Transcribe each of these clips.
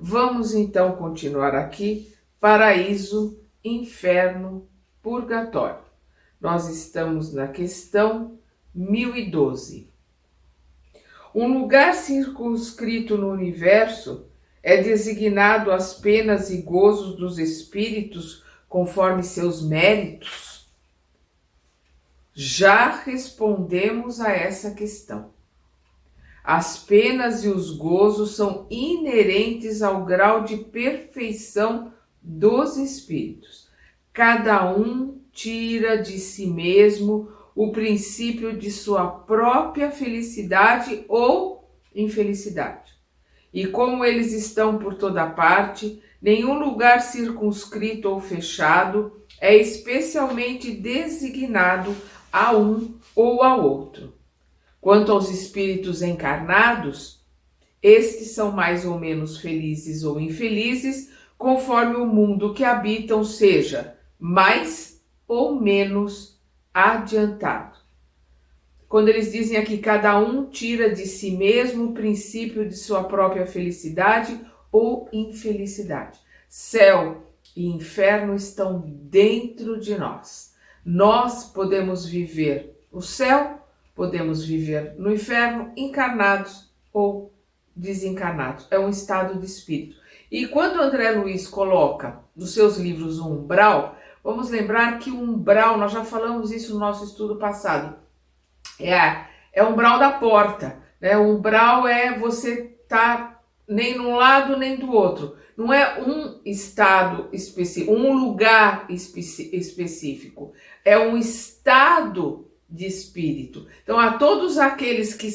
Vamos então continuar aqui, paraíso, inferno, purgatório. Nós estamos na questão 1012. Um lugar circunscrito no universo é designado às penas e gozos dos espíritos conforme seus méritos? Já respondemos a essa questão. As penas e os gozos são inerentes ao grau de perfeição dos espíritos. Cada um tira de si mesmo o princípio de sua própria felicidade ou infelicidade. E como eles estão por toda parte, nenhum lugar circunscrito ou fechado é especialmente designado a um ou a outro. Quanto aos espíritos encarnados, estes são mais ou menos felizes ou infelizes, conforme o mundo que habitam seja mais ou menos adiantado. Quando eles dizem aqui, cada um tira de si mesmo o princípio de sua própria felicidade ou infelicidade. Céu e inferno estão dentro de nós. Nós podemos viver o céu, podemos viver no inferno, encarnados ou desencarnados. É um estado de espírito. E quando André Luiz coloca nos seus livros o umbral, vamos lembrar que o umbral, nós já falamos isso no nosso estudo passado, é o umbral da porta, né? O umbral é você estar nem num lado nem do outro. Não é um estado específico, um lugar específico. É um estado de espírito. Então, a todos aqueles que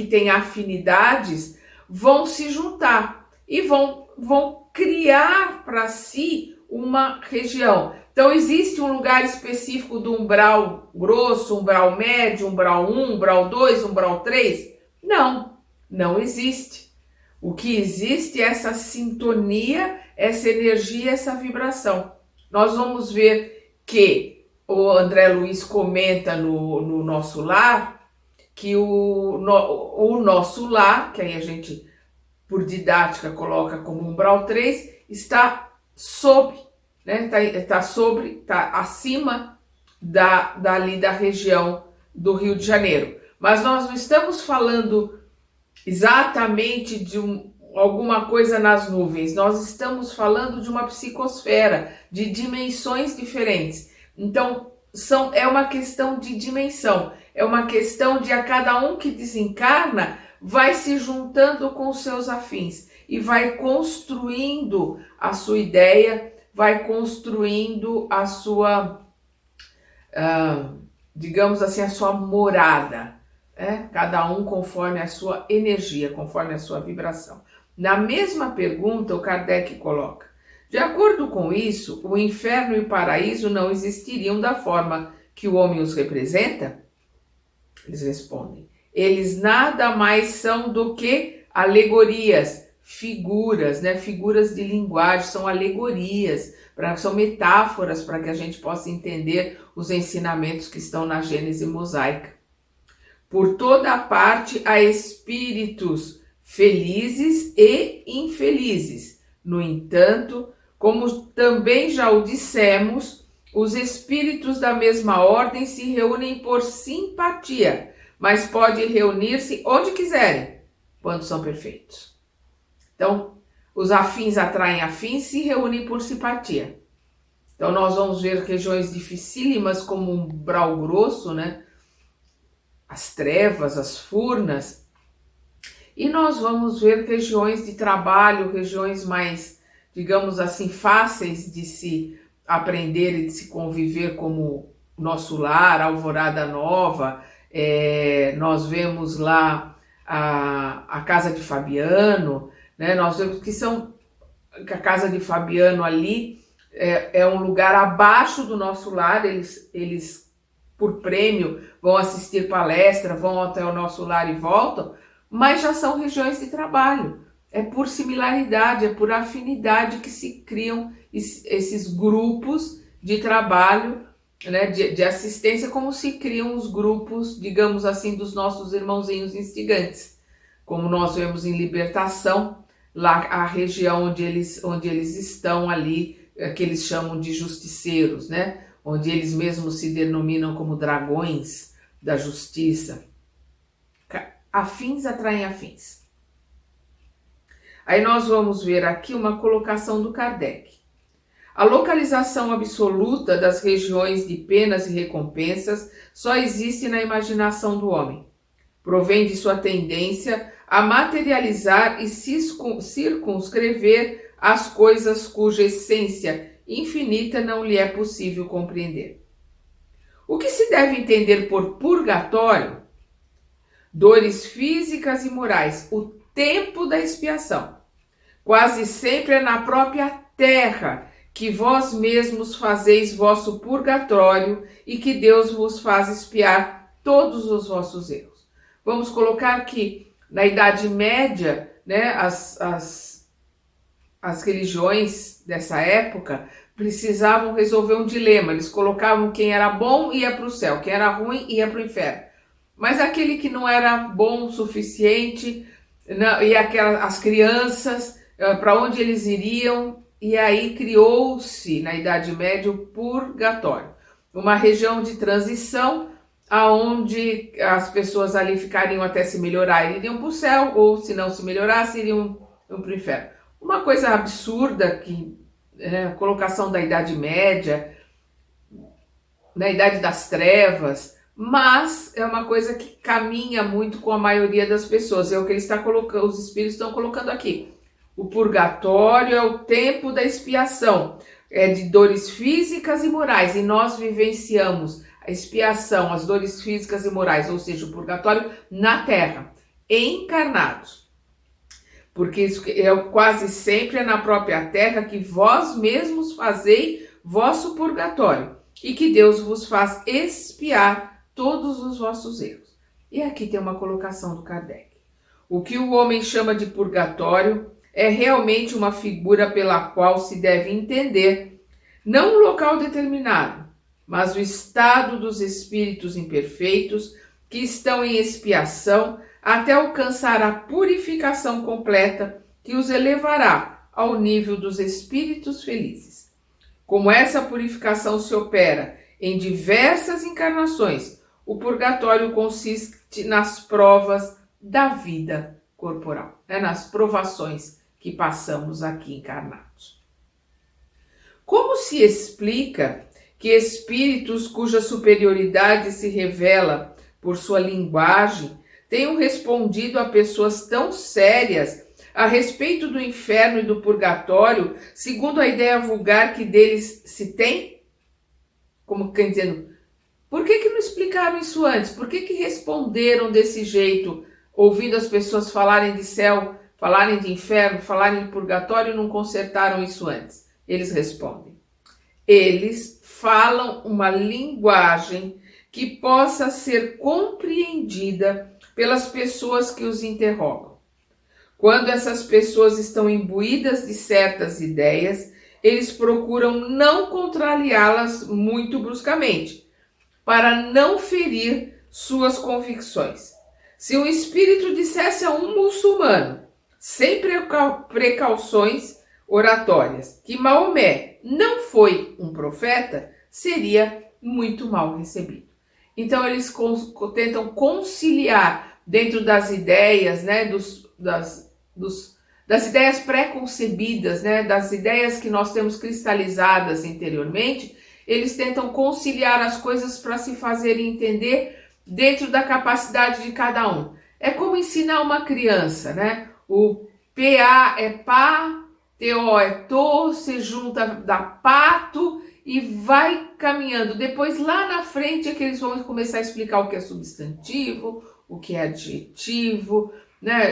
têm afinidades vão se juntar e vão criar para si uma região. Então, existe um lugar específico do umbral grosso, umbral médio, umbral 1, umbral 2, umbral 3? Não existe. O que existe é essa sintonia, essa energia, essa vibração. Nós vamos ver que o André Luiz comenta no Nosso Lar, que o nosso lar, que aí a gente, por didática, coloca como umbral 3, está sob, né? Está acima dali da região do Rio de Janeiro. Mas nós não estamos falando exatamente de alguma coisa nas nuvens, nós estamos falando de uma psicosfera, de dimensões diferentes. Então, é uma questão de dimensão, é uma questão de a cada um que desencarna vai se juntando com os seus afins e vai construindo a sua ideia, vai construindo a sua, digamos assim, a sua morada, né? Cada um conforme a sua energia, conforme a sua vibração. Na mesma pergunta, o Kardec coloca: de acordo com isso, o inferno e o paraíso não existiriam da forma que o homem os representa? Eles respondem: eles nada mais são do que alegorias, figuras, né? Figuras de linguagem, são alegorias, são metáforas para que a gente possa entender os ensinamentos que estão na Gênese mosaica. Por toda parte há espíritos felizes e infelizes. No entanto, como também já o dissemos, os espíritos da mesma ordem se reúnem por simpatia, mas podem reunir-se onde quiserem, quando são perfeitos. Então, os afins atraem afins, se reúnem por simpatia. Então, nós vamos ver regiões dificílimas como um umbral grosso, né? As trevas, as furnas. E nós vamos ver regiões de trabalho, regiões mais, digamos assim, fáceis de se aprender e de se conviver, como Nosso Lar, Alvorada Nova. Nós vemos lá a Casa de Fabiano, né? Nós vemos que a Casa de Fabiano ali é um lugar abaixo do Nosso Lar. Eles por prêmio vão assistir palestra, vão até o Nosso Lar e voltam, mas já são regiões de trabalho. É por similaridade, é por afinidade que se criam esses grupos de trabalho, né, de assistência, como se criam os grupos, digamos assim, dos nossos irmãozinhos instigantes. Como nós vemos em Libertação, lá a região onde eles estão ali, que eles chamam de justiceiros, né? Onde eles mesmos se denominam como dragões da justiça. Afins atraem afins. Aí nós vamos ver aqui uma colocação do Kardec. A localização absoluta das regiões de penas e recompensas só existe na imaginação do homem. Provém de sua tendência a materializar e circunscrever as coisas cuja essência infinita não lhe é possível compreender. O que se deve entender por purgatório? Dores físicas e morais, o tempo da expiação. Quase sempre é na própria terra que vós mesmos fazeis vosso purgatório e que Deus vos faz expiar todos os vossos erros. Vamos colocar que na Idade Média, né, as religiões dessa época precisavam resolver um dilema. Eles colocavam quem era bom ia para o céu, quem era ruim ia para o inferno. Mas aquele que não era bom o suficiente, e as crianças, para onde eles iriam? E aí criou-se, na Idade Média, o purgatório. Uma região de transição, aonde as pessoas ali ficariam até se melhorar, iriam para o céu, ou se não se melhorasse, iriam para o inferno. Uma coisa absurda, que a colocação da Idade Média, na Idade das Trevas, mas é uma coisa que caminha muito com a maioria das pessoas. É o que ele está colocando, os espíritos estão colocando aqui. O purgatório é o tempo da expiação, é de dores físicas e morais, e nós vivenciamos a expiação, as dores físicas e morais, ou seja, o purgatório na Terra, encarnados. Porque isso quase sempre é na própria Terra que vós mesmos fazei vosso purgatório, e que Deus vos faz expiar todos os vossos erros. E aqui tem uma colocação do Kardec. O que o homem chama de purgatório é realmente uma figura pela qual se deve entender não um local determinado, mas o estado dos espíritos imperfeitos que estão em expiação até alcançar a purificação completa que os elevará ao nível dos espíritos felizes. Como essa purificação se opera em diversas encarnações, o purgatório consiste nas provas da vida corporal, nas provações que passamos aqui encarnados. Como se explica que espíritos cuja superioridade se revela por sua linguagem tenham respondido a pessoas tão sérias a respeito do inferno e do purgatório, segundo a ideia vulgar que deles se tem? Como quem dizendo, por que não explicaram isso antes? Por que responderam desse jeito, ouvindo as pessoas falarem de céu, falarem de inferno, falarem de purgatório e não consertaram isso antes? Eles respondem. Eles falam uma linguagem que possa ser compreendida pelas pessoas que os interrogam. Quando essas pessoas estão imbuídas de certas ideias, eles procuram não contrariá-las muito bruscamente, para não ferir suas convicções. Se um espírito dissesse a um muçulmano, sem precauções oratórias, que Maomé não foi um profeta, seria muito mal recebido. Então eles tentam conciliar dentro das ideias, das ideias pré-concebidas, das ideias que nós temos cristalizadas interiormente, eles tentam conciliar as coisas para se fazerem entender dentro da capacidade de cada um. É como ensinar uma criança, O PA é pá, TO é to, se junta dá pato e vai caminhando. Depois lá na frente é que eles vão começar a explicar o que é substantivo, o que é adjetivo,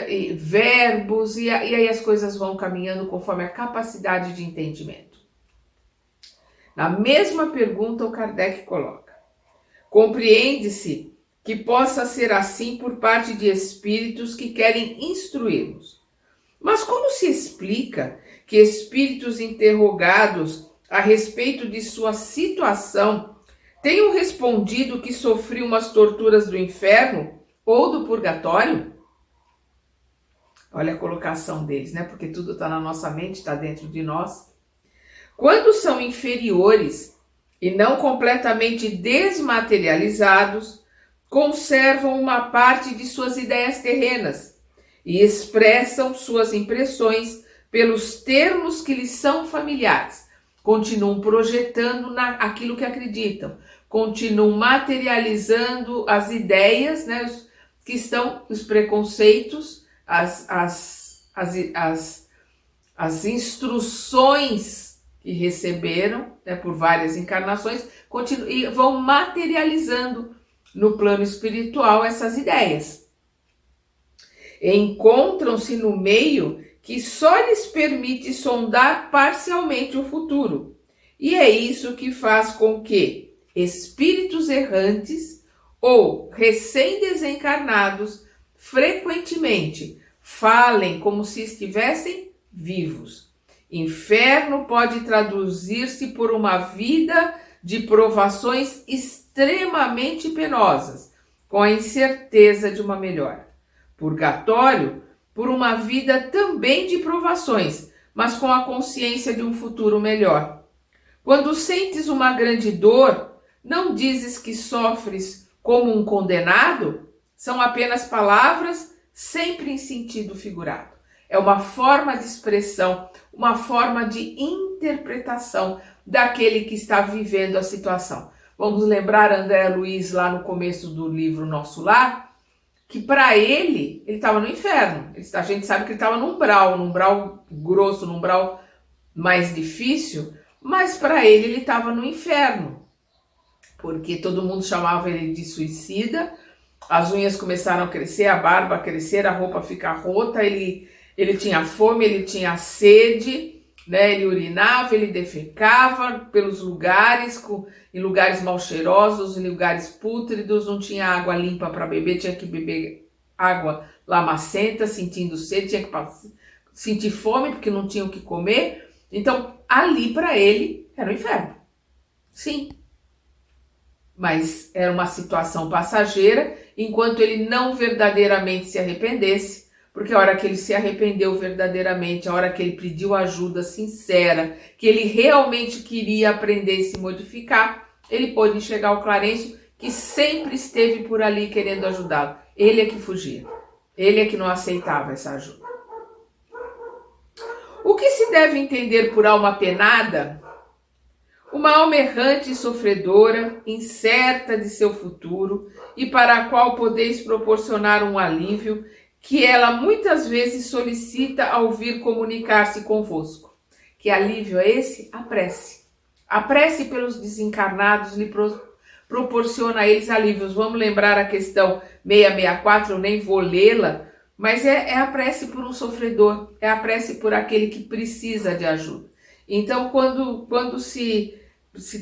e verbos, e aí as coisas vão caminhando conforme a capacidade de entendimento. Na mesma pergunta o Kardec coloca: compreende-se que possa ser assim por parte de espíritos que querem instruí-los. Mas como se explica que espíritos interrogados a respeito de sua situação tenham respondido que sofriam as torturas do inferno ou do purgatório? Olha a colocação deles, né? Porque tudo está na nossa mente, está dentro de nós. Quando são inferiores e não completamente desmaterializados, conservam uma parte de suas ideias terrenas e expressam suas impressões pelos termos que lhes são familiares. Continuam projetando aquilo que acreditam, continuam materializando as ideias, né, que estão, os preconceitos, as instruções que receberam, né, por várias encarnações, e vão materializando no plano espiritual essas ideias. Encontram-se no meio que só lhes permite sondar parcialmente o futuro. E é isso que faz com que espíritos errantes ou recém-desencarnados frequentemente falem como se estivessem vivos. Inferno pode traduzir-se por uma vida de provações extremamente penosas, com a incerteza de uma melhora. Purgatório, por uma vida também de provações, mas com a consciência de um futuro melhor. Quando sentes uma grande dor, não dizes que sofres como um condenado? São apenas palavras, sempre em sentido figurado. É uma forma de expressão, uma forma de interpretação daquele que está vivendo a situação. Vamos lembrar André Luiz lá no começo do livro Nosso Lar, que para ele estava no inferno. A gente sabe que ele estava num umbral grosso, num umbral mais difícil, mas para ele estava no inferno, porque todo mundo chamava ele de suicida, as unhas começaram a crescer, a barba a crescer, a roupa a ficar rota, ele tinha fome, ele tinha sede, né? Ele urinava, ele defecava pelos lugares, em lugares mal cheirosos, em lugares pútridos, não tinha água limpa para beber, tinha que beber água lamacenta, sentindo sede, tinha que sentir fome porque não tinha o que comer. Então, ali para ele era o inferno. Sim. Mas era uma situação passageira, enquanto ele não verdadeiramente se arrependesse, porque a hora que ele se arrependeu verdadeiramente, a hora que ele pediu ajuda sincera, que ele realmente queria aprender e se modificar, ele pôde enxergar o Clarencio, que sempre esteve por ali querendo ajudá-lo. Ele é que fugia. Ele é que não aceitava essa ajuda. O que se deve entender por alma penada? Uma alma errante e sofredora, incerta de seu futuro e para a qual podeis proporcionar um alívio que ela muitas vezes solicita ao vir comunicar-se convosco. Que alívio é esse? A prece. A prece pelos desencarnados lhe proporciona a eles alívios. Vamos lembrar a questão 664, eu nem vou lê-la, mas é a prece por um sofredor, é a prece por aquele que precisa de ajuda. Então, quando se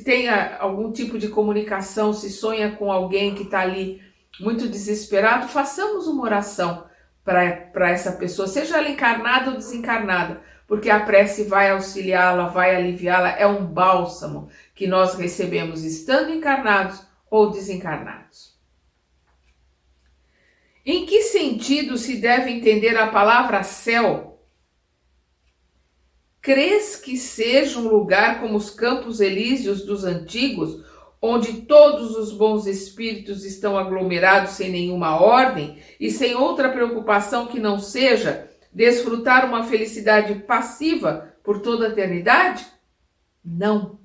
tem algum tipo de comunicação, se sonha com alguém que está ali muito desesperado, façamos uma oração para essa pessoa, seja ela encarnada ou desencarnada, porque a prece vai auxiliá-la, vai aliviá-la, é um bálsamo que nós recebemos estando encarnados ou desencarnados. Em que sentido se deve entender a palavra céu? Crês que seja um lugar como os campos elíseos dos antigos, onde todos os bons espíritos estão aglomerados sem nenhuma ordem e sem outra preocupação que não seja desfrutar uma felicidade passiva por toda a eternidade? Não.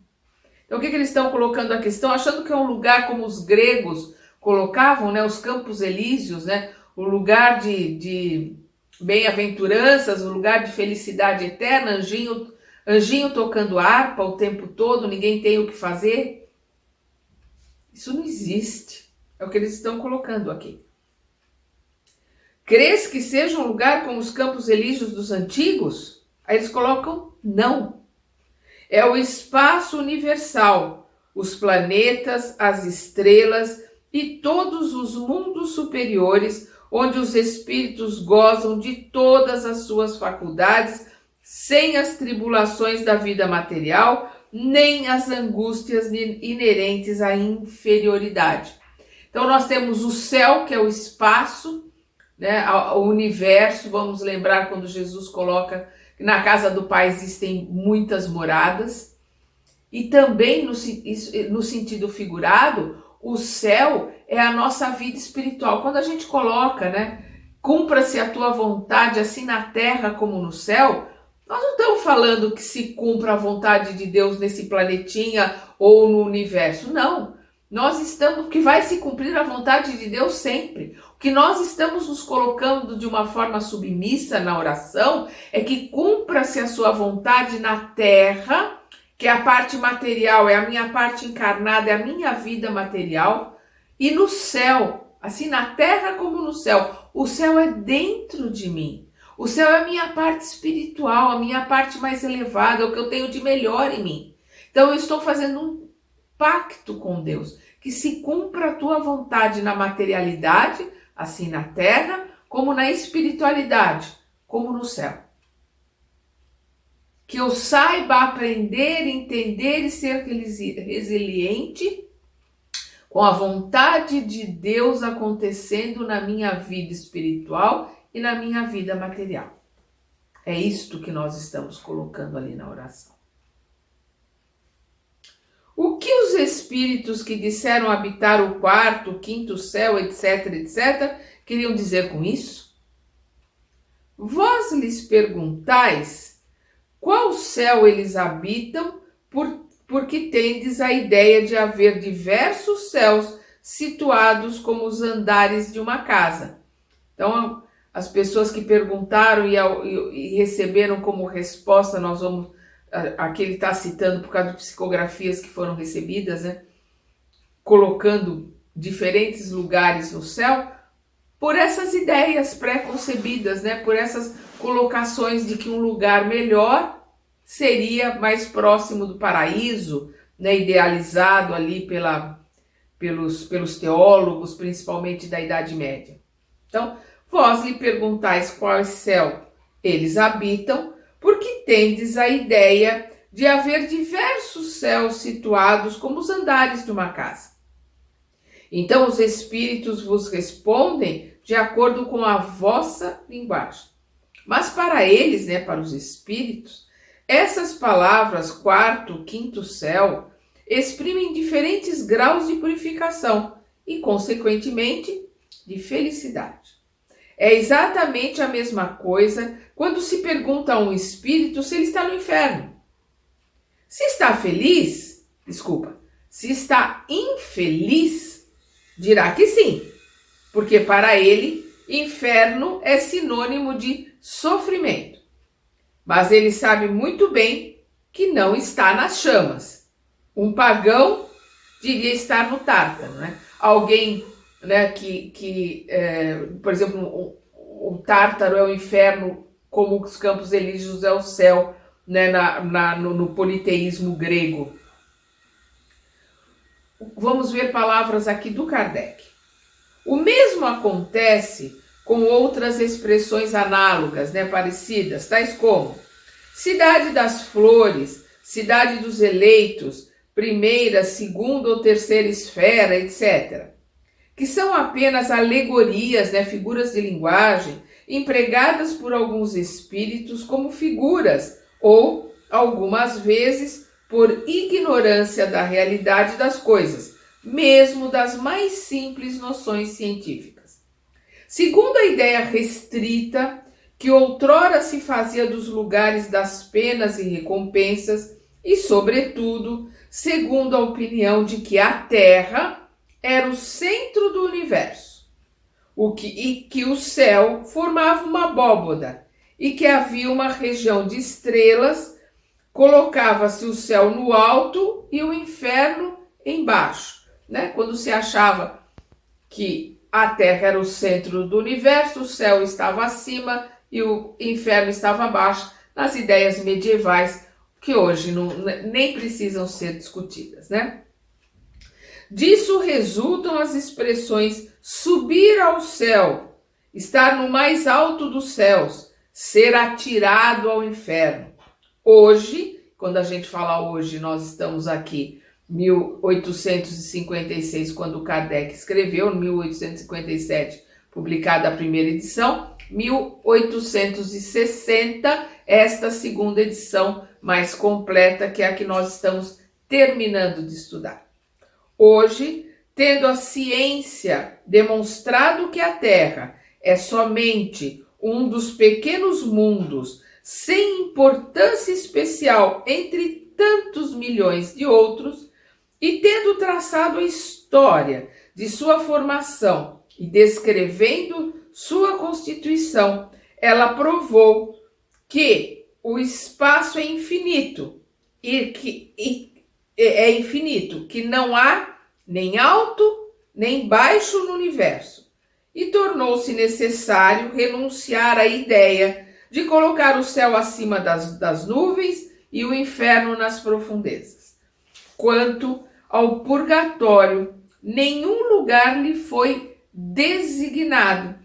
Então o que eles estão colocando a questão? Achando que é um lugar como os gregos colocavam, né, os campos elíseos, né, o lugar de bem-aventuranças, o lugar de felicidade eterna, anjinho tocando harpa o tempo todo, ninguém tem o que fazer. Isso não existe. É o que eles estão colocando aqui. Crês que seja um lugar como os campos elíseos dos antigos? Aí eles colocam não. É o espaço universal, os planetas, as estrelas e todos os mundos superiores, onde os espíritos gozam de todas as suas faculdades, sem as tribulações da vida material, nem as angústias inerentes à inferioridade. Então nós temos o céu, que é o espaço né? O universo, vamos lembrar quando Jesus coloca que na casa do Pai existem muitas moradas, e também no sentido figurado, o céu é a nossa vida espiritual. Quando a gente coloca, né, cumpra-se a tua vontade, assim na terra como no céu, nós não estamos falando que se cumpra a vontade de Deus nesse planetinha ou no universo, não. Nós estamos, que vai se cumprir a vontade de Deus sempre. O que nós estamos nos colocando de uma forma submissa na oração é que cumpra-se a sua vontade na terra, que é a parte material, é a minha parte encarnada, é a minha vida material, e no céu, assim na terra como no céu. O céu é dentro de mim. O céu é a minha parte espiritual, a minha parte mais elevada, o que eu tenho de melhor em mim. Então eu estou fazendo um pacto com Deus, que se cumpra a tua vontade na materialidade, assim na terra, como na espiritualidade, como no céu. Que eu saiba aprender, entender e ser resiliente com a vontade de Deus acontecendo na minha vida espiritual e na minha vida material. É isto que nós estamos colocando ali na oração. O que os espíritos que disseram habitar o quarto, o quinto céu, etc., etc., queriam dizer com isso? Vós lhes perguntais qual céu eles habitam, porque tendes a ideia de haver diversos céus situados como os andares de uma casa. Então, as pessoas que perguntaram e receberam como resposta, nós vamos, aqui ele está citando por causa de psicografias que foram recebidas, né? Colocando diferentes lugares no céu, por essas ideias pré-concebidas, né? Por essas colocações de que um lugar melhor seria mais próximo do paraíso, né? Idealizado ali pelos teólogos, principalmente da Idade Média. Então, vós lhe perguntais qual céu eles habitam, porque tendes a ideia de haver diversos céus situados como os andares de uma casa. Então os espíritos vos respondem de acordo com a vossa linguagem. Mas para eles, né, para os espíritos, essas palavras quarto, quinto céu, exprimem diferentes graus de purificação e, consequentemente, de felicidade. É exatamente a mesma coisa quando se pergunta a um espírito se ele está no inferno. Se está infeliz, dirá que sim, porque para ele, inferno é sinônimo de sofrimento. Mas ele sabe muito bem que não está nas chamas. Um pagão diria estar no Tártaro, né? Alguém, né, por exemplo, o Tártaro é o inferno, como os Campos Elíseos é o céu, né, no politeísmo grego. Vamos ver palavras aqui do Kardec. O mesmo acontece com outras expressões análogas, né, parecidas, tais como cidade das flores, cidade dos eleitos, primeira, segunda ou terceira esfera, etc., que são apenas alegorias, né, figuras de linguagem, empregadas por alguns espíritos como figuras, ou, algumas vezes, por ignorância da realidade das coisas, mesmo das mais simples noções científicas. Segundo a ideia restrita que outrora se fazia dos lugares das penas e recompensas, e, sobretudo, segundo a opinião de que a Terra era o centro do universo, e que o céu formava uma abóboda, e que havia uma região de estrelas, colocava-se o céu no alto e o inferno embaixo, né? Quando se achava que a Terra era o centro do universo, o céu estava acima e o inferno estava abaixo, nas ideias medievais, que hoje nem precisam ser discutidas, né? Disso resultam as expressões subir ao céu, estar no mais alto dos céus, ser atirado ao inferno. Hoje, quando a gente fala hoje, nós estamos aqui 1856, quando Kardec escreveu, 1857, publicada a primeira edição, 1860, esta segunda edição mais completa, que é a que nós estamos terminando de estudar. Hoje, tendo a ciência demonstrado que a Terra é somente um dos pequenos mundos sem importância especial entre tantos milhões de outros, e tendo traçado a história de sua formação e descrevendo sua constituição, ela provou que o espaço é infinito que não há nem alto nem baixo no universo, e tornou-se necessário renunciar à ideia de colocar o céu acima das nuvens e o inferno nas profundezas. Quanto ao purgatório, nenhum lugar lhe foi designado.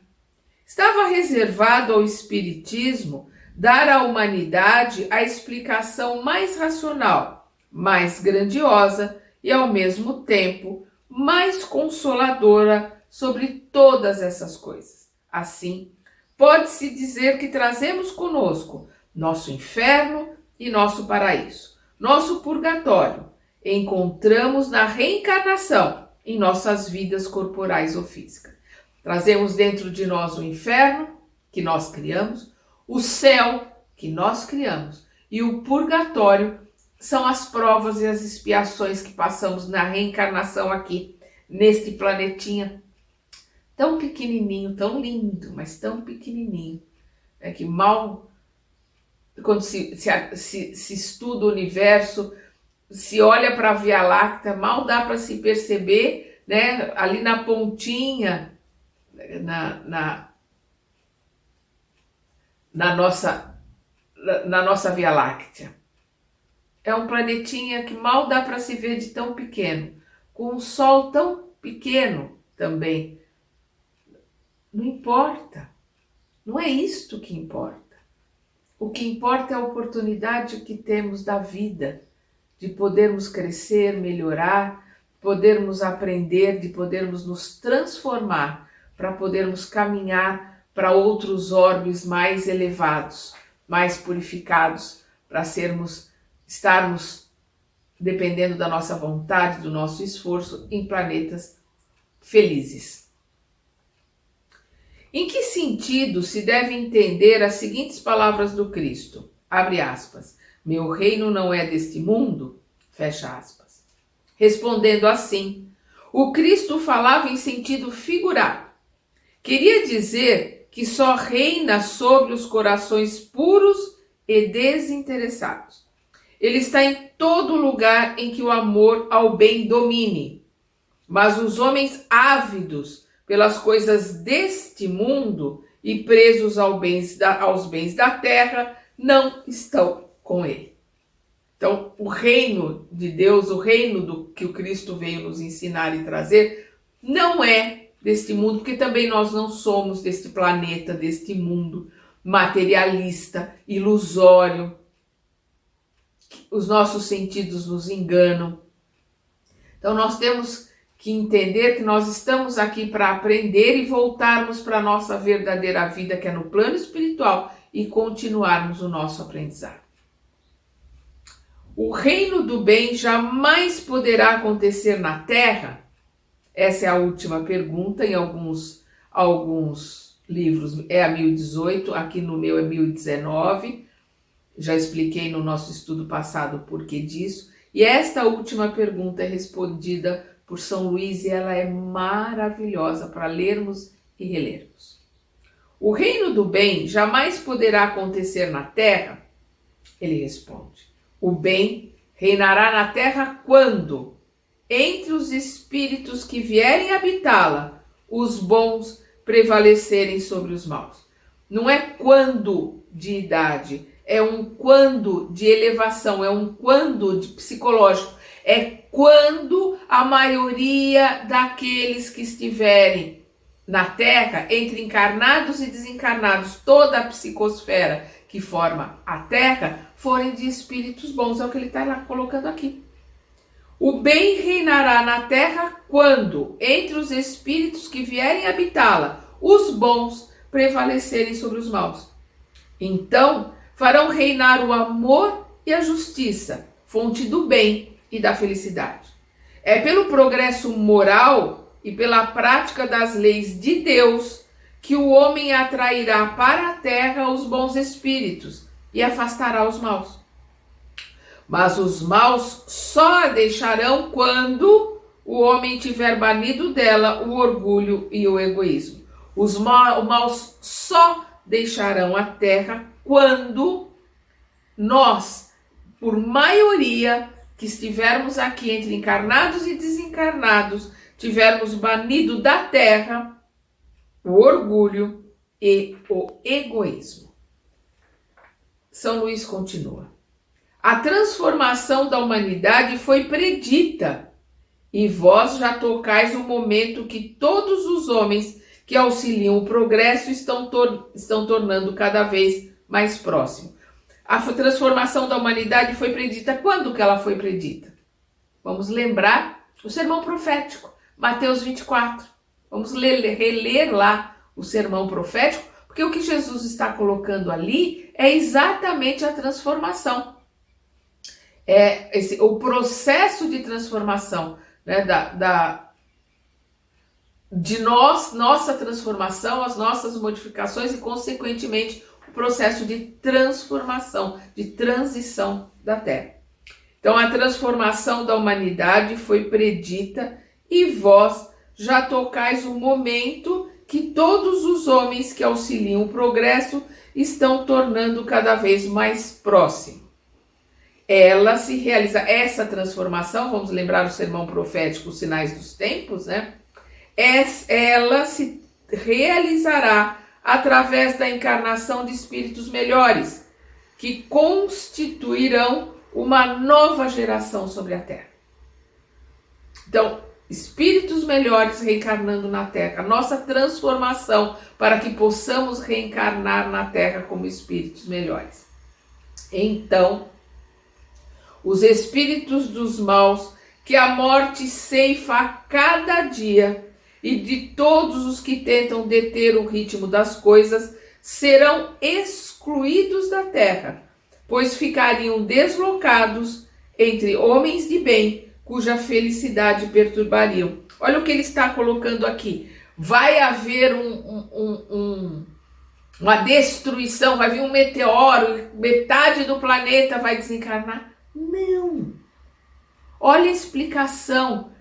Estava reservado ao Espiritismo dar à humanidade a explicação mais racional, mais grandiosa e, ao mesmo tempo, mais consoladora sobre todas essas coisas. Assim, pode-se dizer que trazemos conosco nosso inferno e nosso paraíso. Nosso purgatório encontramos na reencarnação em nossas vidas corporais ou físicas. Trazemos dentro de nós o inferno, que nós criamos, o céu, que nós criamos, e o purgatório são as provas e as expiações que passamos na reencarnação aqui, neste planetinha tão pequenininho, tão lindo, mas tão pequenininho, é que mal, quando se estuda o universo, se olha para a Via Láctea, mal dá para se perceber, né, ali na pontinha, na nossa Via Láctea. É um planetinha que mal dá para se ver de tão pequeno, com um Sol tão pequeno também. Não importa, não é isto que importa. O que importa é a oportunidade que temos da vida, de podermos crescer, melhorar, podermos aprender, de podermos nos transformar, para podermos caminhar para outros orbes mais elevados, mais purificados, para estarmos, dependendo da nossa vontade, do nosso esforço, em planetas felizes. Em que sentido se deve entender as seguintes palavras do Cristo? Abre aspas. Meu reino não é deste mundo? Fecha aspas. Respondendo assim, o Cristo falava em sentido figurado. Queria dizer que só reina sobre os corações puros e desinteressados. Ele está em todo lugar em que o amor ao bem domine. Mas os homens ávidos pelas coisas deste mundo e presos aos bens da terra não estão com ele. Então, o reino de Deus, o reino que o Cristo veio nos ensinar e trazer, não é deste mundo, porque também nós não somos deste planeta, deste mundo materialista, ilusório. Os nossos sentidos nos enganam. Então, nós temos que entender que nós estamos aqui para aprender e voltarmos para a nossa verdadeira vida, que é no plano espiritual, e continuarmos o nosso aprendizado. O reino do bem jamais poderá acontecer na Terra? Essa é a última pergunta, em alguns livros é a 1018, aqui no meu é 1019, já expliquei no nosso estudo passado o porquê disso, e esta última pergunta é respondida por São Luís e ela é maravilhosa para lermos e relermos. O reino do bem jamais poderá acontecer na Terra? Ele responde, o bem reinará na Terra quando, entre os espíritos que vierem habitá-la, os bons prevalecerem sobre os maus. Não é quando de idade, é um quando de elevação, é um quando de psicológico, é quando a maioria daqueles que estiverem na Terra, entre encarnados e desencarnados, toda a psicosfera que forma a Terra, forem de espíritos bons, é o que ele está colocando aqui. O bem reinará na Terra quando, entre os espíritos que vierem habitá-la, os bons prevalecerem sobre os maus. Então farão reinar o amor e a justiça, fonte do bem e da felicidade. É pelo progresso moral e pela prática das leis de Deus que o homem atrairá para a terra os bons espíritos e afastará os maus. Mas os maus só a deixarão quando o homem tiver banido dela o orgulho e o egoísmo. Os maus só deixarão a terra quando nós, por maioria que estivermos aqui entre encarnados e desencarnados, tivermos banido da terra o orgulho e o egoísmo. São Luís continua. A transformação da humanidade foi predita, e vós já tocais o momento que todos os homens que auxiliam o progresso estão tornando cada vez mais próximo. A transformação da humanidade foi predita. Quando que ela foi predita? Vamos lembrar o sermão profético, Mateus 24. Vamos reler lá o sermão profético, porque o que Jesus está colocando ali é exatamente a transformação. O processo de transformação, né, nossa transformação, as nossas modificações e, consequentemente, o processo de transformação, de transição da Terra. Então, a transformação da humanidade foi predita e vós já tocais o momento que todos os homens que auxiliam o progresso estão tornando cada vez mais próximo. Ela se realiza, essa transformação, vamos lembrar o sermão profético, os sinais dos tempos, né? Ela se realizará através da encarnação de espíritos melhores, que constituirão uma nova geração sobre a Terra. Então, espíritos melhores reencarnando na Terra, a nossa transformação para que possamos reencarnar na Terra como espíritos melhores. Então, os espíritos dos maus que a morte ceifa a cada dia e de todos os que tentam deter o ritmo das coisas serão excluídos da terra, pois ficariam deslocados entre homens de bem, cuja felicidade perturbariam. Olha o que ele está colocando aqui. Vai haver uma destruição, vai vir um meteoro, metade do planeta vai desencarnar? Não. Olha a explicação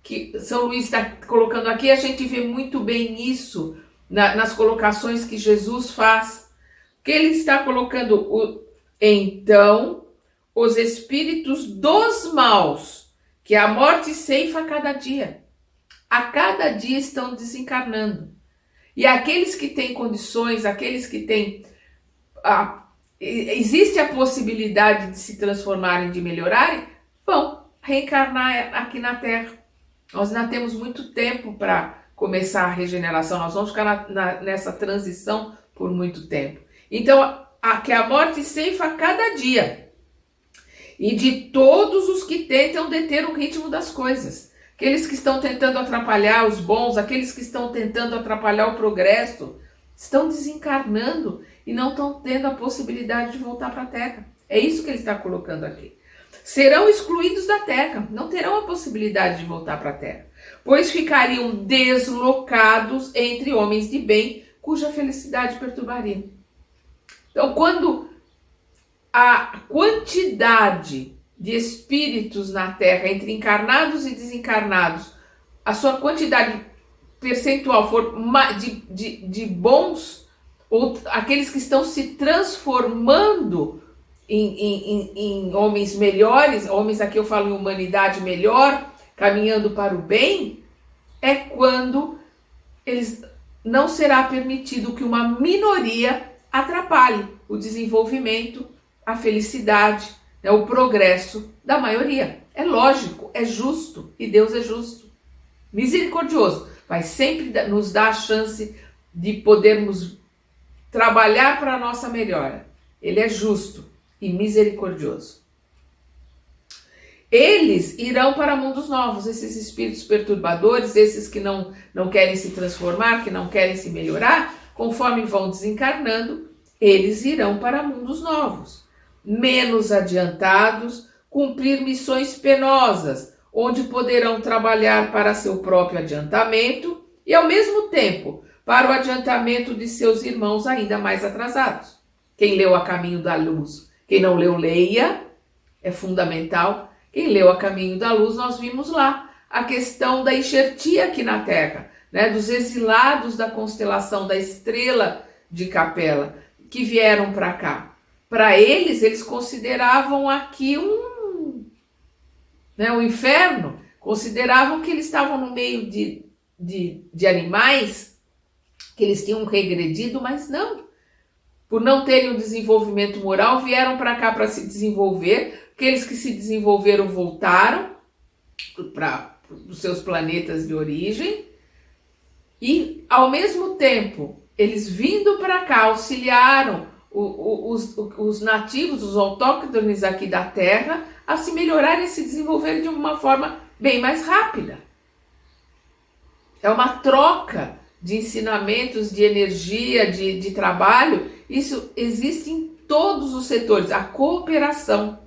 que São Luís está colocando aqui. A gente vê muito bem isso nas colocações que Jesus faz. Que ele está colocando, então, os espíritos dos maus, que a morte ceifa a cada dia estão desencarnando. E aqueles que têm condições, aqueles que têm... existe a possibilidade de se transformarem, de melhorarem, vão reencarnar aqui na Terra. Nós ainda temos muito tempo para começar a regeneração, nós vamos ficar nessa transição por muito tempo. Então, que a morte ceifa a cada dia, e de todos os que tentam deter o ritmo das coisas, aqueles que estão tentando atrapalhar os bons, aqueles que estão tentando atrapalhar o progresso, estão desencarnando e não estão tendo a possibilidade de voltar para a Terra. É isso que ele está colocando aqui. Serão excluídos da Terra, não terão a possibilidade de voltar para a Terra, pois ficariam deslocados entre homens de bem, cuja felicidade perturbaria. Então, quando a quantidade de espíritos na Terra, entre encarnados e desencarnados, a sua quantidade percentual for de bons, ou aqueles que estão se transformando em homens melhores, homens aqui eu falo em humanidade melhor, caminhando para o bem, é quando não será permitido que uma minoria atrapalhe o desenvolvimento, a felicidade, né, o progresso da maioria. É lógico, é justo, e Deus é justo. Misericordioso, vai sempre nos dar a chance de podermos trabalhar para a nossa melhora. Ele é justo e misericordioso. eles irão para mundos novos, esses espíritos perturbadores, esses que não querem se transformar, que não querem se melhorar, conforme vão desencarnando, eles irão para mundos novos, menos adiantados, cumprir missões penosas, onde poderão trabalhar para seu próprio adiantamento e, ao mesmo tempo, para o adiantamento de seus irmãos ainda mais atrasados. Quem leu A Caminho da Luz, quem não leu, leia, é fundamental. Quem leu A Caminho da Luz, nós vimos lá a questão da enxertia aqui na Terra, né, dos exilados da constelação da Estrela de Capela, que vieram para cá. Para eles consideravam aqui um inferno, consideravam que eles estavam no meio de animais, que eles tinham regredido, mas não. Por não terem um desenvolvimento moral, vieram para cá para se desenvolver. Aqueles que se desenvolveram voltaram para os seus planetas de origem. E, ao mesmo tempo, eles vindo para cá, auxiliaram os nativos, os autóctones aqui da Terra, a se melhorarem e se desenvolverem de uma forma bem mais rápida. É uma troca de ensinamentos, de energia, de trabalho. Isso existe em todos os setores. A cooperação,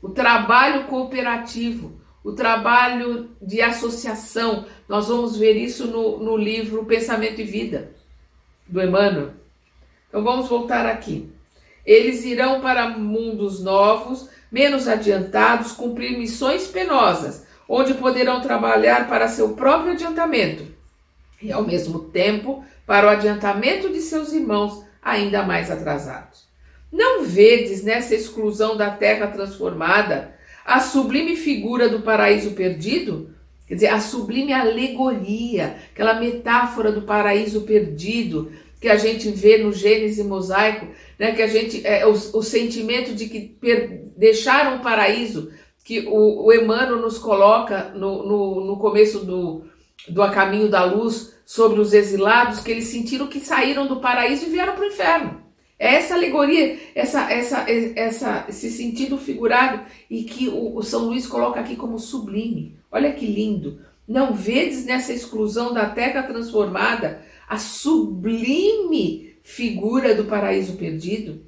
o trabalho cooperativo, o trabalho de associação. Nós vamos ver isso no livro Pensamento e Vida, do Emmanuel. Então vamos voltar aqui. Eles irão para mundos novos, menos adiantados, cumprir missões penosas, onde poderão trabalhar para seu próprio adiantamento e, ao mesmo tempo, para o adiantamento de seus irmãos ainda mais atrasados. Não vedes nessa exclusão da terra transformada a sublime figura do paraíso perdido? Quer dizer, a sublime alegoria, aquela metáfora do paraíso perdido que a gente vê no Gênesis mosaico, né? Que a gente o sentimento de que deixaram o paraíso, que o Emmanuel nos coloca no começo do A Caminho da Luz, sobre os exilados, que eles sentiram que saíram do paraíso e vieram para o inferno. É essa alegoria, esse sentido figurado, e que o São Luís coloca aqui como sublime. Olha que lindo. Não vedes nessa exclusão da terra transformada a sublime figura do paraíso perdido?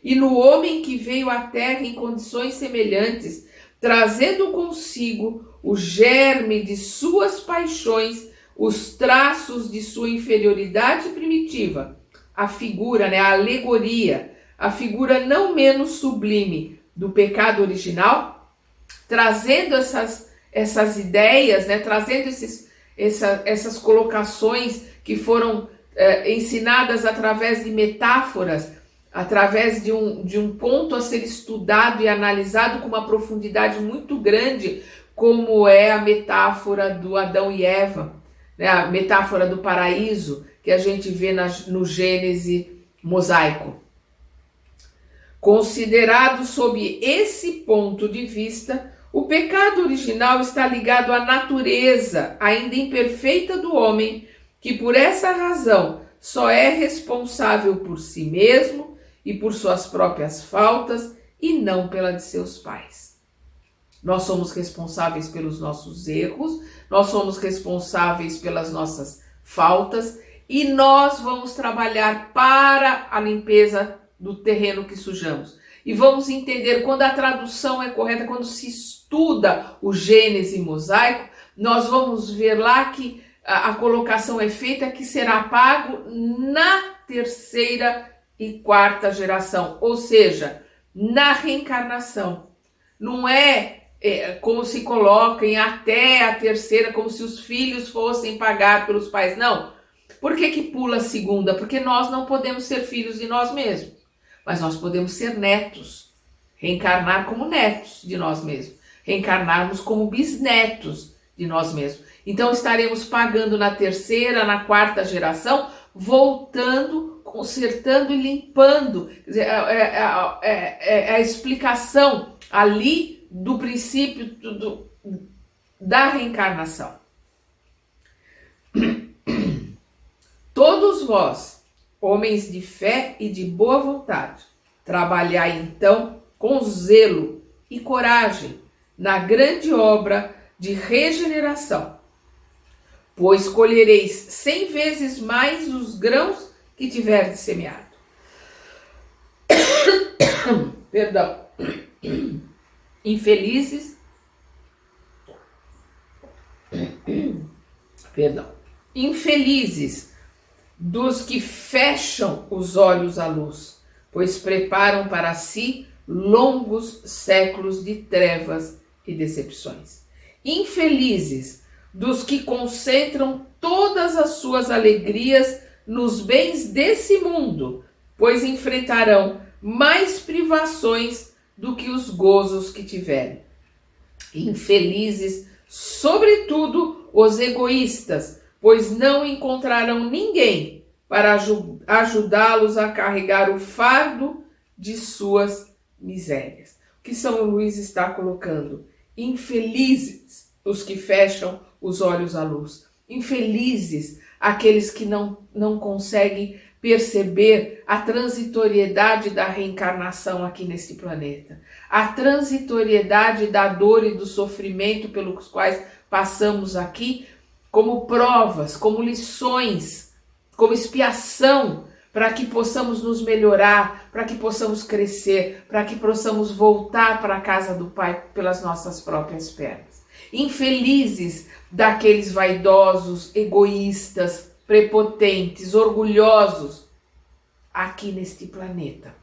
E no homem que veio à terra em condições semelhantes, trazendo consigo o germe de suas paixões, os traços de sua inferioridade primitiva, a figura, a alegoria, a figura não menos sublime do pecado original, trazendo essas ideias, trazendo essas colocações que foram ensinadas através de metáforas, através de um ponto a ser estudado e analisado com uma profundidade muito grande, como é a metáfora do Adão e Eva, a metáfora do paraíso que a gente vê no Gênesis mosaico. Considerado sob esse ponto de vista, o pecado original está ligado à natureza ainda imperfeita do homem, que por essa razão só é responsável por si mesmo e por suas próprias faltas e não pela de seus pais. Nós somos responsáveis pelos nossos erros, nós somos responsáveis pelas nossas faltas e nós vamos trabalhar para a limpeza do terreno que sujamos. E vamos entender, quando a tradução é correta, quando se estuda o Gênesis mosaico, nós vamos ver lá que a colocação é feita que será pago na terceira e quarta geração, ou seja, na reencarnação. Não é como se coloquem até a terceira, como se os filhos fossem pagar pelos pais. Não. Por que pula a segunda? Porque nós não podemos ser filhos de nós mesmos, mas nós podemos ser netos, reencarnar como netos de nós mesmos, reencarnarmos como bisnetos de nós mesmos. Então estaremos pagando na terceira, na quarta geração, voltando, consertando e limpando. Quer dizer, é a explicação ali do princípio da reencarnação. Todos vós, homens de fé e de boa vontade, trabalhai então com zelo e coragem na grande obra de regeneração, pois colhereis 100 vezes mais os grãos que tiverdes semeado. Perdão. Infelizes dos que fecham os olhos à luz, pois preparam para si longos séculos de trevas e decepções. Infelizes dos que concentram todas as suas alegrias nos bens desse mundo, pois enfrentarão mais privações do que os gozos que tiverem. Infelizes, sobretudo, os egoístas, pois não encontrarão ninguém para ajudá-los a carregar o fardo de suas misérias. O que São Luís está colocando? Infelizes os que fecham os olhos à luz. Infelizes aqueles que não conseguem perceber a transitoriedade da reencarnação aqui neste planeta, a transitoriedade da dor e do sofrimento pelos quais passamos aqui, como provas, como lições, como expiação, para que possamos nos melhorar, para que possamos crescer, para que possamos voltar para a casa do Pai pelas nossas próprias pernas. Infelizes daqueles vaidosos, egoístas, prepotentes, orgulhosos aqui neste planeta,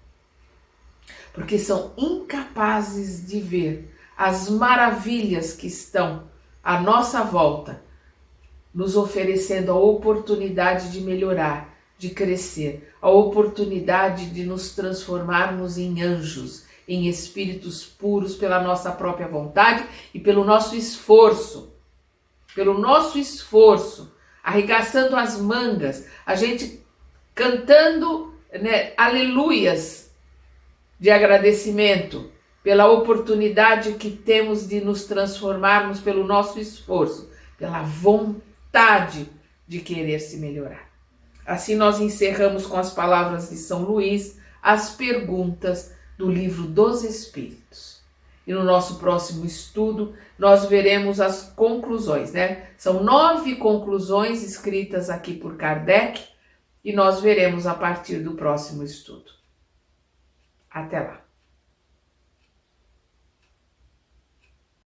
porque são incapazes de ver as maravilhas que estão à nossa volta, nos oferecendo a oportunidade de melhorar, de crescer, a oportunidade de nos transformarmos em anjos, em espíritos puros pela nossa própria vontade e pelo nosso esforço. Arregaçando as mangas, a gente cantando, né, aleluias de agradecimento pela oportunidade que temos de nos transformarmos pelo nosso esforço, pela vontade de querer se melhorar. Assim nós encerramos com as palavras de São Luís as perguntas do Livro dos Espíritos. E no nosso próximo estudo, nós veremos as conclusões, né? São 9 conclusões escritas aqui por Kardec e nós veremos a partir do próximo estudo. Até lá!